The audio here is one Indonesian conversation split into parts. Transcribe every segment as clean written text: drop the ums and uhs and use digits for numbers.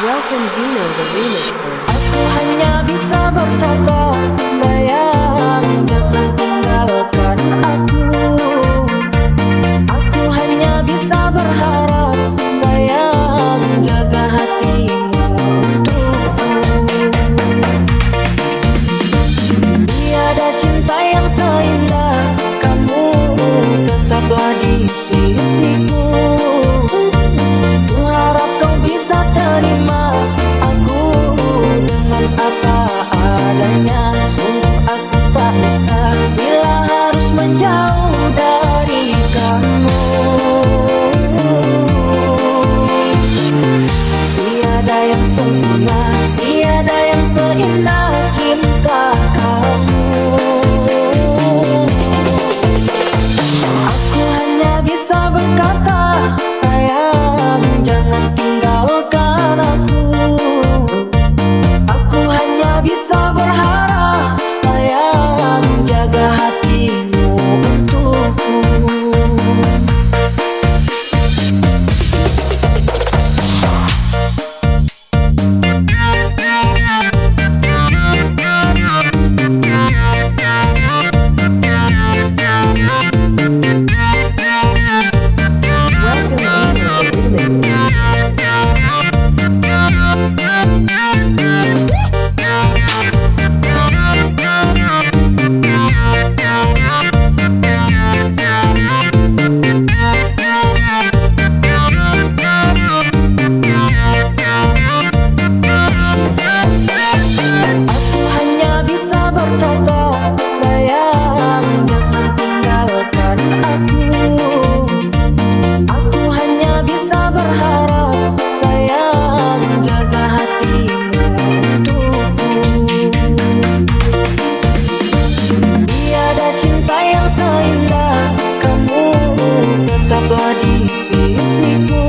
Welcome Vino the remixer. Aku hanya bisa berkata, sayang, jangan tinggalkan aku. Aku hanya bisa berharap, sayang, jaga hatimu untukku. Tiada cinta yang seindah kamu, tetaplah di sisiku. Ku harap kau bisa terima aku dengan apa adanya. Sungguh aku tak bisa bila harus menjauh dari kamu. Tiada yang sempurna, tiada yang seindah cinta kamu. Aku hanya bisa berkata, sayang, jangan tinggalkan aku. Aku hanya bisa berharap, sayang, jaga hatimu untukku. Welcome Vino the remixer. Aku hanya bisa berkata, sayang, jangan tinggalkan aku. Aku hanya bisa berharap, sayang, jaga hatimu untukku. Tiada cinta yang seindah kamu, tetaplah di sisiku.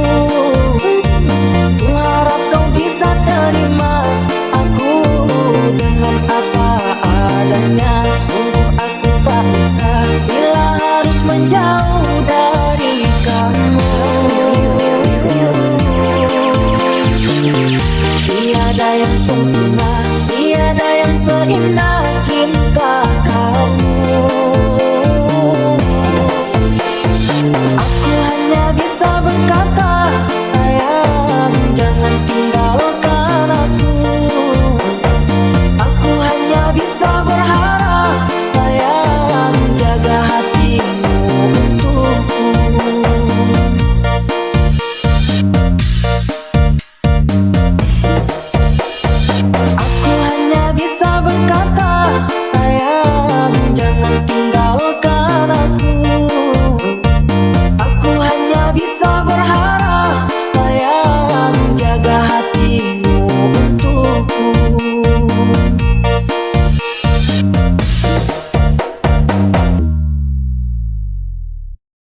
Ku harap kau bisa terima aku dengan apa adanya. Sungguh aku tak bisa bila harus menjauh dari kamu. Tiada yang sempurna, tiada yang seindah